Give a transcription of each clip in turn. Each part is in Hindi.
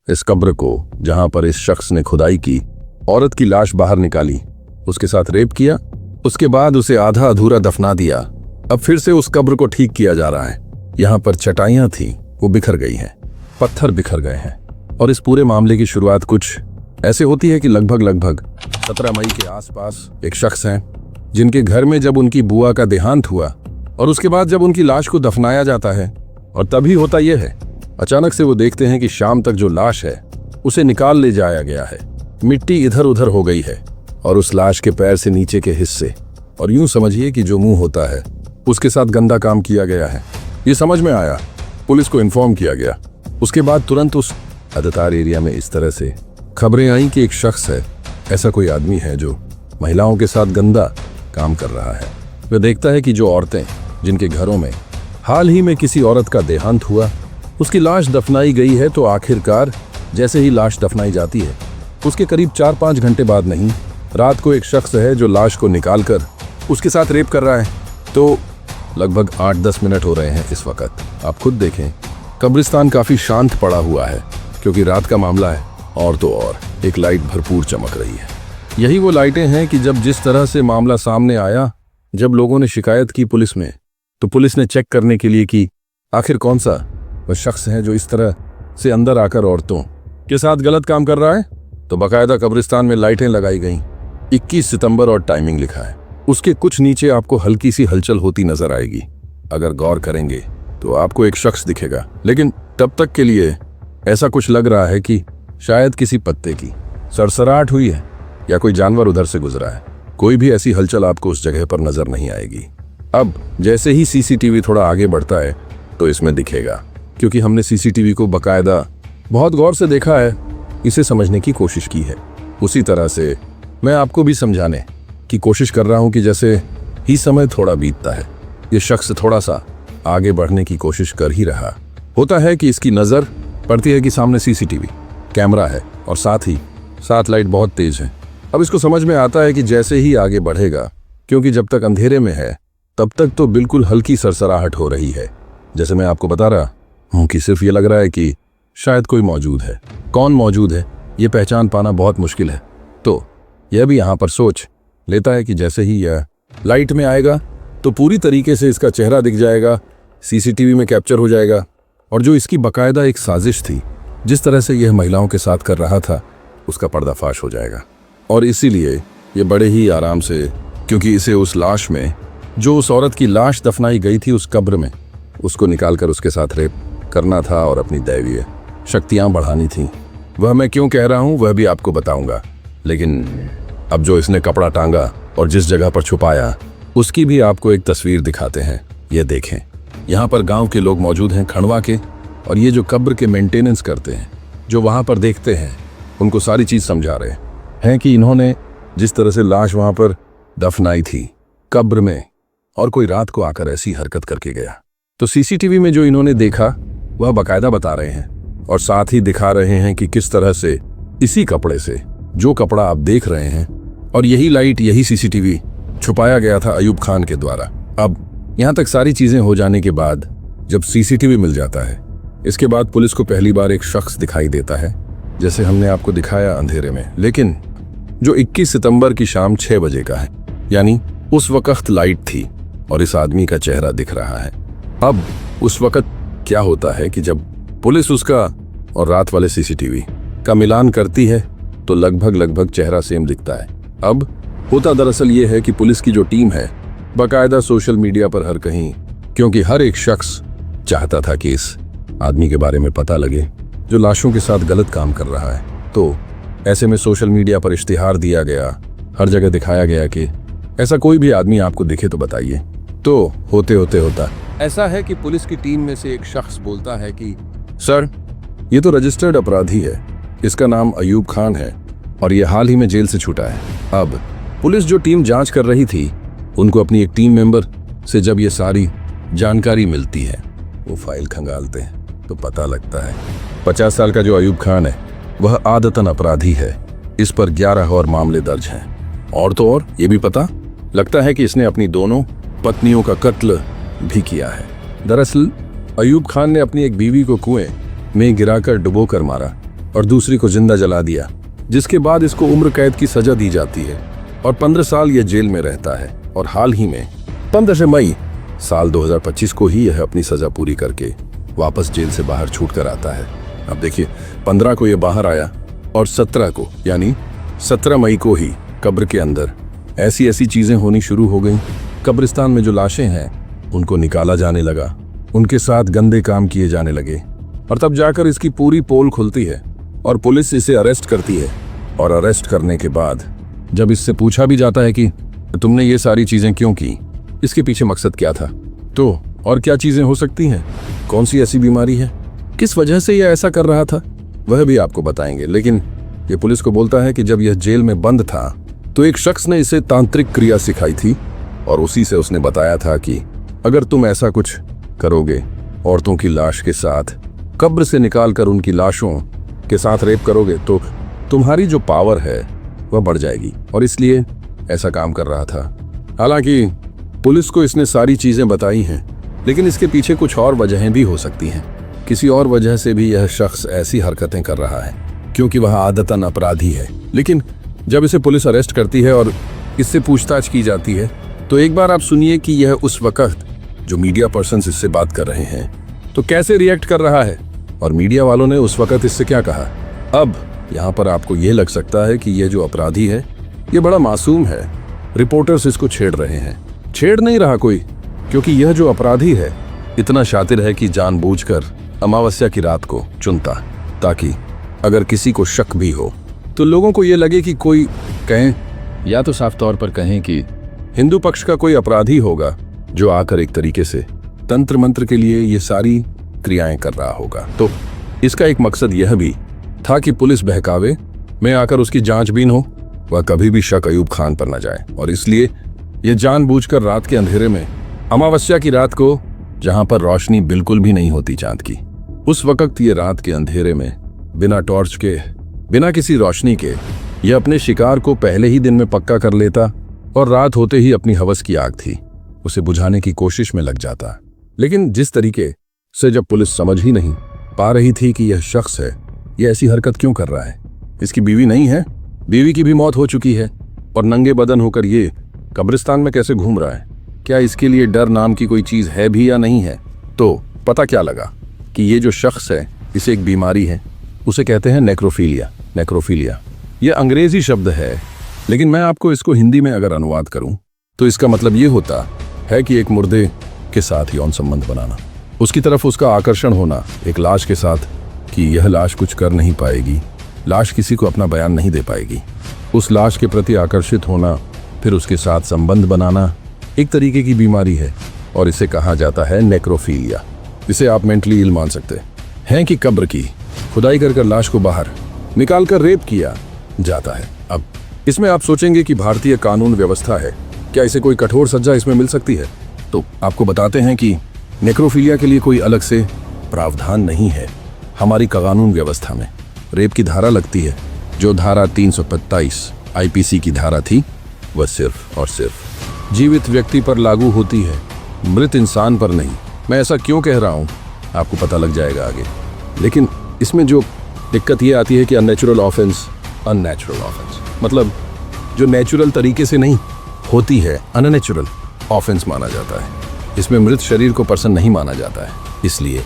इस कब्र को जहां पर इस शख्स ने खुदाई की, औरत की लाश बाहर निकाली, उसके साथ रेप किया, उसके बाद उसे आधा अधूरा दफना दिया। अब फिर से उस कब्र को ठीक किया जा रहा है। यहाँ पर चटाइयां थी, वो बिखर गई हैं, पत्थर बिखर गए हैं। और इस पूरे मामले की शुरुआत कुछ ऐसे होती है कि लगभग 17 मई के आसपास एक शख्स हैं जिनके घर में जब उनकी बुआ का देहांत हुआ और उसके बाद जब उनकी लाश को दफनाया जाता है, और तभी होता यह है, अचानक से वो देखते हैं कि शाम तक जो लाश है उसे निकाल ले जाया गया है। मिट्टी इधर उधर हो गई है और उस लाश के पैर से नीचे के हिस्से और यूं समझिए कि जो मुंह होता है उसके साथ गंदा काम किया गया है। ये समझ में आया, पुलिस को इन्फॉर्म किया गया। उसके बाद तुरंत उस अदतार एरिया में इस तरह से खबरें आई कि एक शख्स है, ऐसा कोई आदमी है जो महिलाओं के साथ गंदा काम कर रहा है। वह देखता है कि जो औरतें जिनके घरों में हाल ही में किसी औरत का देहांत हुआ, उसकी लाश दफनाई गई है, तो आखिरकार जैसे ही लाश दफनाई जाती है उसके करीब 4-5 घंटे बाद नहीं, रात को एक शख्स है जो लाश को निकालकर उसके साथ रेप कर रहा है। तो लगभग 8-10 मिनट हो रहे हैं इस वक्त। आप खुद देखें, कब्रिस्तान काफी शांत पड़ा हुआ है क्योंकि रात का मामला है। और तो और एक लाइट भरपूर चमक रही है। यही वो लाइटें हैं कि जब जिस तरह से मामला सामने आया, जब लोगों ने शिकायत की पुलिस में, तो पुलिस ने चेक करने के लिए कि आखिर कौन सा वह शख्स है जो इस तरह से अंदर आकर औरतों के साथ गलत काम कर रहा है, तो बाकायदा कब्रिस्तान में लाइटें लगाई गईं। 21 सितंबर और टाइमिंग लिखा है। उसके कुछ नीचे आपको हल्की सी हलचल होती नजर आएगी। अगर गौर करेंगे तो आपको एक शख्स दिखेगा, लेकिन तब तक के लिए ऐसा कुछ लग रहा है कि शायद किसी पत्ते की सरसराहट हुई है या कोई जानवर उधर से गुजरा है। कोई भी ऐसी हलचल आपको उस जगह पर नजर नहीं आएगी। अब जैसे ही सीसीटीवी थोड़ा आगे बढ़ता है तो इसमें दिखेगा, क्योंकि हमने सीसीटीवी को बकायदा बहुत गौर से देखा है, इसे समझने की कोशिश की है। उसी तरह से मैं आपको भी समझाने की कोशिश कर रहा हूं कि जैसे ही समय थोड़ा बीतता है, ये शख्स थोड़ा सा आगे बढ़ने की कोशिश कर ही रहा होता है कि इसकी नज़र पड़ती है कि सामने सीसीटीवी कैमरा है और साथ लाइट बहुत तेज है। अब इसको समझ में आता है कि जैसे ही आगे बढ़ेगा, क्योंकि जब तक अंधेरे में है तब तक तो बिल्कुल हल्की सरसराहट हो रही है। जैसे मैं आपको बता रहा हूं कि सिर्फ ये लग रहा है कि शायद कोई मौजूद है। कौन मौजूद है ये पहचान पाना बहुत मुश्किल है। तो यह भी यहाँ पर सोच लेता है कि जैसे ही यह लाइट में आएगा तो पूरी तरीके से इसका चेहरा दिख जाएगा, सीसीटीवी में कैप्चर हो जाएगा, और जो इसकी बकायदा एक साजिश थी, जिस तरह से यह महिलाओं के साथ कर रहा था, उसका पर्दाफाश हो जाएगा। और इसीलिए ये बड़े ही आराम से, क्योंकि इसे उस लाश में, जो उस औरत की लाश दफनाई गई थी उस कब्र में, उसको निकालकर उसके साथ रेप करना था और अपनी दैवीय शक्तियां बढ़ानी थी। वह मैं क्यों कह रहा हूं वह भी आपको बताऊंगा, लेकिन अब जो इसने कपड़ा टांगा और जिस जगह पर छुपाया उसकी भी आपको एक तस्वीर दिखाते हैं। ये देखें, यहाँ पर गांव के लोग मौजूद हैं, खंडवा के, और ये जो कब्र के मेंटेनेंस करते हैं, जो वहां पर देखते हैं, उनको सारी चीज समझा रहे हैं कि इन्होंने जिस तरह से लाश वहां पर दफनाई थी कब्र में, और कोई रात को आकर ऐसी हरकत करके गया। तो सीसीटीवी में जो इन्होंने देखा वह बाकायदा बता रहे हैं, और साथ ही दिखा रहे हैं कि किस तरह से इसी कपड़े से, जो कपड़ा आप देख रहे हैं, और यही लाइट, यही सीसीटीवी छुपाया गया था अयूब खान के द्वारा। अब यहाँ तक सारी चीजें हो जाने के बाद जब सीसीटीवी मिल जाता है, इसके बाद पुलिस को पहली बार एक शख्स दिखाई देता है, जैसे हमने आपको दिखाया अंधेरे में, लेकिन जो 21 सितंबर की शाम 6 बजे का है, यानी उस वक्त लाइट थी और इस आदमी का चेहरा दिख रहा है। अब उस वक्त क्या होता है कि जब पुलिस उसका और रात वाले सीसीटीवी का मिलान करती है तो लगभग चेहरा सेम दिखता है। अब होता दरअसल ये है कि पुलिस की जो टीम है बाकायदा सोशल मीडिया पर हर कहीं, क्योंकि हर एक शख्स चाहता था कि इस आदमी के बारे में पता लगे जो लाशों के साथ गलत काम कर रहा है, तो ऐसे में सोशल मीडिया पर इश्तिहार दिया गया, हर जगह दिखाया गया कि ऐसा कोई भी आदमी आपको दिखे तो बताइए। तो होते होता ऐसा है कि पुलिस की टीम में से एक शख्स बोलता है कि सर, ये तो रजिस्टर्ड अपराधी है, इसका नाम अयूब खान है और ये हाल ही में जेल से छूटा है। अब पुलिस जो टीम जांच कर रही थी, उनको अपनी एक टीम मेंबर से जब ये सारी जानकारी मिलती है, वो फाइल खंगालते हैं तो पता लगता है 50 साल का जो अयूब खान है वह आदतन अपराधी है। इस पर 11 और मामले दर्ज हैं, और तो और ये भी पता लगता है कि इसने अपनी दोनों पत्नियों का कत्ल भी किया है। दरअसल अयूब खान ने अपनी एक बीवी को कुएं में गिराकर डुबोकर मारा और दूसरी को जिंदा जला दिया, जिसके बाद इसको उम्र कैद की सजा दी जाती है और 15 साल यह जेल में रहता है। और हाल ही में 15 मई साल 2025 को ही यह अपनी सजा पूरी करके वापस जेल से बाहर छूट कर आता है। अब देखिए, 15 को यह बाहर आया और 17 को यानी 17 मई को ही कब्र के अंदर ऐसी ऐसी चीजें होनी शुरू हो गई। कब्रिस्तान में जो लाशें हैं उनको निकाला जाने लगा, उनके साथ गंदे काम किए जाने लगे और तब जाकर इसकी पूरी पोल खुलती है और पुलिस इसे अरेस्ट करती है। और अरेस्ट करने के बाद जब इससे पूछा भी जाता है कि तुमने ये सारी चीजें क्यों की, इसके पीछे मकसद क्या था, तो और क्या चीजें हो सकती हैं, कौन सी ऐसी बीमारी है, किस वजह से यह ऐसा कर रहा था, वह भी आपको बताएंगे। लेकिन ये पुलिस को बोलता है कि जब यह जेल में बंद था तो एक शख्स ने इसे तांत्रिक क्रिया सिखाई थी और उसी से उसने बताया था कि अगर तुम ऐसा कुछ करोगे, औरतों की लाश के साथ कब्र से निकालकर उनकी लाशों के साथ रेप करोगे, तो तुम्हारी जो पावर है वह बढ़ जाएगी, और इसलिए ऐसा काम कर रहा था। हालांकि पुलिस को इसने सारी चीजें बताई हैं, लेकिन इसके पीछे कुछ और वजहें भी हो सकती हैं। किसी और वजह से भी यह शख्स ऐसी हरकतें कर रहा है क्योंकि वह आदतन अपराधी है। लेकिन जब इसे पुलिस अरेस्ट करती है और इससे पूछताछ की जाती है तो एक बार आप सुनिए कि यह उस वक्त जो मीडिया पर्सन्स इससे बात कर रहे हैं तो कैसे रिएक्ट कर रहा है और मीडिया वालों ने उस वक्त इससे क्या कहा। अब यहाँ पर आपको यह लग सकता है कि यह जो अपराधी है ये बड़ा मासूम है, रिपोर्टर्स इसको छेड़ रहे हैं। छेड़ नहीं रहा कोई, क्योंकि यह जो अपराधी है इतना शातिर है कि जानबूझकर अमावस्या की रात को चुनता, ताकि अगर किसी को शक भी हो तो लोगों को यह लगे कि कोई कहें, या तो साफ तौर पर कहें कि हिंदू पक्ष का कोई अपराधी होगा जो आकर एक तरीके से तंत्र मंत्र के लिए ये सारी क्रियाएं कर रहा होगा। तो इसका एक मकसद यह भी था कि पुलिस बहकावे में आकर उसकी जांचबीन हो, वह कभी भी शक अयूब खान पर न जाए, और इसलिए यह जानबूझकर रात के अंधेरे में, अमावस्या की रात को जहां पर रोशनी बिल्कुल भी नहीं होती चांद की, उस वक्त ये रात के अंधेरे में बिना टॉर्च के, बिना किसी रोशनी के, यह अपने शिकार को पहले ही दिन में पक्का कर लेता और रात होते ही अपनी हवस की आग थी उसे बुझाने की कोशिश में लग जाता। लेकिन जिस तरीके से जब पुलिस समझ ही नहीं पा रही थी कि यह शख्स है, यह ऐसी हरकत क्यों कर रहा है, इसकी बीवी नहीं है, बीवी की भी मौत हो चुकी है और नंगे बदन होकर ये कब्रिस्तान में कैसे घूम रहा है, क्या इसके लिए डर नाम की कोई चीज है भी या नहीं है। तो पता क्या लगा कि ये जो शख्स है इसे एक बीमारी है, उसे कहते हैं नेक्रोफीलिया। नेक्रोफीलिया यह अंग्रेजी शब्द है, लेकिन मैं आपको इसको हिंदी में अगर अनुवाद करूं तो इसका मतलब ये होता है कि एक मुर्दे के साथ यौन संबंध बनाना, उसकी तरफ उसका आकर्षण होना एक लाश के साथ, कि यह लाश कुछ कर नहीं पाएगी, लाश किसी को अपना बयान नहीं दे पाएगी, उस लाश के प्रति आकर्षित होना, फिर उसके साथ संबंध बनाना एक तरीके की बीमारी है और इसे कहा जाता है नेक्रोफीलिया। इसे आप मेंटली इल मान सकते हैं कि कब्र की खुदाई कर लाश को बाहर निकालकर रेप किया जाता है। अब इसमें आप सोचेंगे कि भारतीय कानून व्यवस्था है, क्या इसे कोई कठोर सजा इसमें मिल सकती है? तो आपको बताते हैं कि नेक्रोफीलिया के लिए कोई अलग से प्रावधान नहीं है। हमारी कानून व्यवस्था में रेप की धारा लगती है, जो धारा 325 आईपीसी की धारा थी, वह सिर्फ और सिर्फ जीवित व्यक्ति पर लागू होती है, मृत इंसान पर नहीं। मैं ऐसा क्यों कह रहा हूँ आपको पता लग जाएगा आगे। लेकिन इसमें जो दिक्कत ये आती है कि अननेचुरल ऑफेंस, अननेचुरल ऑफेंस मतलब जो नेचुरल तरीके से नहीं होती है, अननेचुरल ऑफेंस माना जाता है। इसमें मृत शरीर को पर्सन नहीं माना जाता है, इसलिए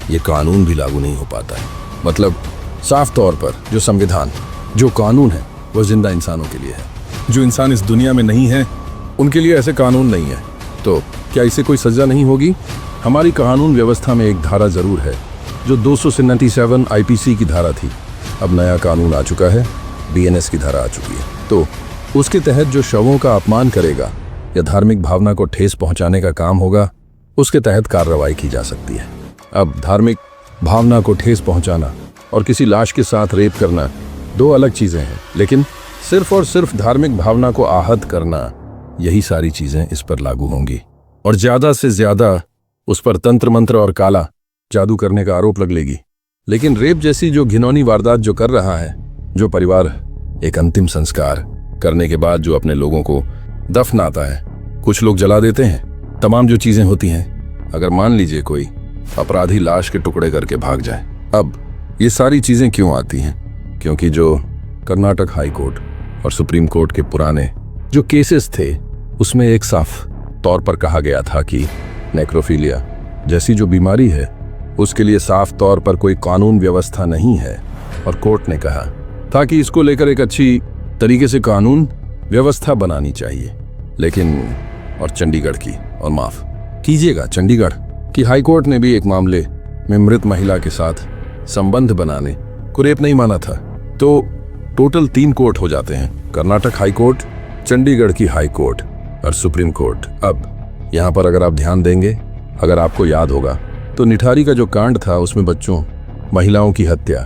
ये कानून भी लागू नहीं हो पाता है। मतलब साफ तौर पर जो संविधान, जो कानून है, वो जिंदा इंसानों के लिए है। जो इंसान इस दुनिया में नहीं है उनके लिए ऐसे कानून नहीं है। तो क्या इसे कोई सजा नहीं होगी? हमारी कानून व्यवस्था में एक धारा जरूर है जो 297 आईपीसी की धारा थी। अब नया कानून आ चुका है, बीएनएस की धारा आ चुकी है। तो उसके तहत जो शवों का अपमान करेगा या धार्मिक भावना को ठेस पहुंचाने का काम होगा, उसके तहत कार्रवाई की जा सकती है। अब धार्मिक भावना को ठेस पहुंचाना और किसी लाश के साथ रेप करना दो अलग चीजें हैं, लेकिन सिर्फ और सिर्फ धार्मिक भावना को आहत करना, यही सारी चीजें इस पर लागू होंगी और ज्यादा से ज्यादा उस पर तंत्र मंत्र और काला जादू करने का आरोप लगेगी। लेकिन रेप जैसी जो घिनौनी वारदात जो कर रहा है, जो परिवार एक अंतिम संस्कार करने के बाद जो अपने लोगों को दफनाता है, कुछ लोग जला देते हैं, तमाम जो चीजें होती हैं, अगर मान लीजिए कोई अपराधी लाश के टुकड़े करके भाग जाए, अब ये सारी चीजें क्यों आती हैं? क्योंकि जो कर्नाटक हाई कोर्ट और सुप्रीम कोर्ट के पुराने जो केसेस थे उसमें एक साफ तौर पर कहा गया था कि नेक्रोफिलिया जैसी जो बीमारी है उसके लिए साफ तौर पर कोई कानून व्यवस्था नहीं है, और कोर्ट ने कहा था कि इसको लेकर एक अच्छी तरीके से कानून व्यवस्था बनानी चाहिए। लेकिन और चंडीगढ़ की, और माफ कीजिएगा चंडीगढ़ की हाई कोर्ट ने भी एक मामले में मृत महिला के साथ संबंध बनाने को रेप नहीं माना था। तो टोटल 3 कोर्ट हो जाते हैं, कर्नाटक हाई कोर्ट, चंडीगढ़ की हाई कोर्ट और सुप्रीम कोर्ट। अब यहाँ पर अगर आप ध्यान देंगे, अगर आपको याद होगा तो निठारी का जो कांड था उसमें बच्चों, महिलाओं की हत्या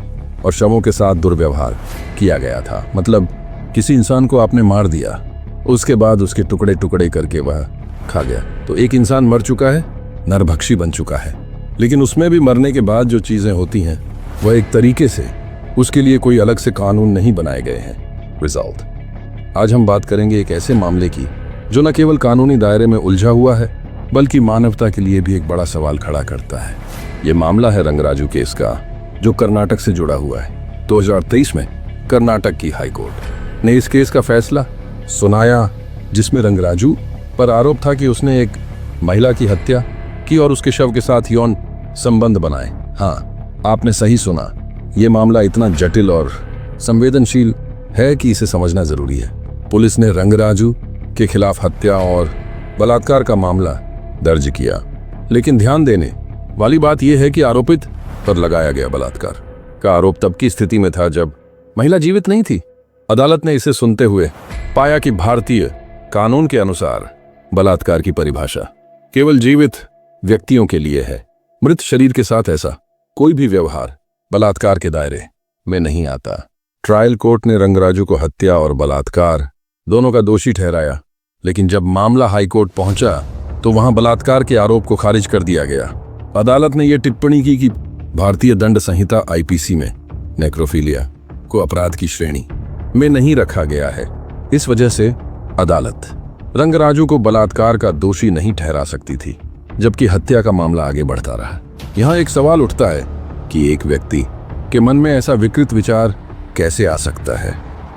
और शवों के साथ दुर्व्यवहार किया गया था। मतलब किसी इंसान को आपने मार दिया, उसके बाद उसके टुकड़े टुकड़े करके वह खा गया। तो एक इंसान मर चुका है, नरभक्षी बन चुका है। लेकिन उसमें भी मरने के बाद जो चीजें होती हैं वह एक तरीके से, उसके लिए कोई अलग से कानून नहीं बनाए गए हैं। रिजल्ट। आज हम बात करेंगे एक ऐसे मामले की जो न केवल कानूनी दायरे में उलझा हुआ है बल्कि मानवता के लिए भी एक बड़ा सवाल खड़ा करता है। ये मामला है रंगराजू केस का, जो कर्नाटक से जुड़ा हुआ है। 2023 में कर्नाटक की हाई कोर्ट ने इस केस का फैसला सुनाया, जिसमें रंगराजू पर आरोप था कि उसने एक महिला की हत्या की और उसके शव के साथ यौन संबंध बनाए। हाँ, आपने सही सुना, यह मामला इतना जटिल और संवेदनशील है कि इसे समझना जरूरी है। पुलिस ने रंगराजू के खिलाफ हत्या और बलात्कार का मामला दर्ज किया, लेकिन ध्यान देने वाली बात यह है कि आरोपित पर लगाया गया बलात्कार का आरोप तब की स्थिति में था जब महिला जीवित नहीं थी। अदालत ने इसे सुनते हुए पाया कि भारतीय कानून के अनुसार बलात्कार की परिभाषा केवल जीवित व्यक्तियों के लिए है। मृत शरीर के साथ ऐसा कोई भी व्यवहार बलात्कार के दायरे में नहीं आता। ट्रायल कोर्ट ने रंगराजू को हत्या और बलात्कार दोनों का दोषी ठहराया, लेकिन जब मामला हाई कोर्ट पहुंचा तो वहां बलात्कार के आरोप को खारिज कर दिया गया। अदालत ने यह टिप्पणी की कि भारतीय दंड संहिता आईपीसी में नेक्रोफिलिया को अपराध की श्रेणी में नहीं रखा गया है। इस वजह से अदालत रंगराजू को बलात्कार का दोषी नहीं ठहरा सकती थी, जबकि हत्या का मामला आगे बढ़ता रहा। यहाँ एक सवाल उठता है कि एक व्यक्ति के मन में ऐसा विकृत विचार कैसे आ सकता है।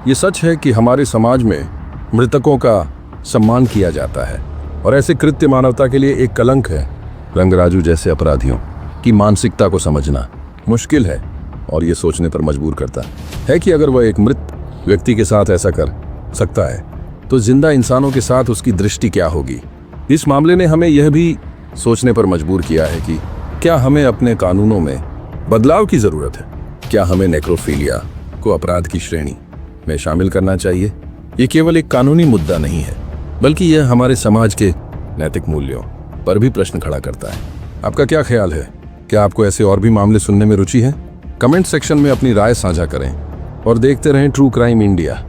ये सच है कि हमारे समाज में मृतकों का सम्मान किया जाता है और ऐसे कृत्य मानवता के लिए एक कलंक है। रंगराजू जैसे अपराधियों की मानसिकता को समझना मुश्किल है और ये सोचने पर मजबूर करता है कि अगर वह एक मृत व्यक्ति के साथ ऐसा कर सकता है तो जिंदा इंसानों के साथ उसकी दृष्टि क्या होगी। इस मामले ने हमें यह भी सोचने पर मजबूर किया है कि क्या हमें अपने कानूनों में बदलाव की जरूरत है। क्या हमें नेक्रोफिलिया को अपराध की श्रेणी में शामिल करना चाहिए। ये केवल एक कानूनी मुद्दा नहीं है, बल्कि यह हमारे समाज के नैतिक मूल्यों पर भी प्रश्न खड़ा करता है। आपका क्या ख्याल है? क्या आपको ऐसे और भी मामले सुनने में रुचि है? कमेंट सेक्शन में अपनी राय साझा करें और देखते रहें ट्रू क्राइम इंडिया।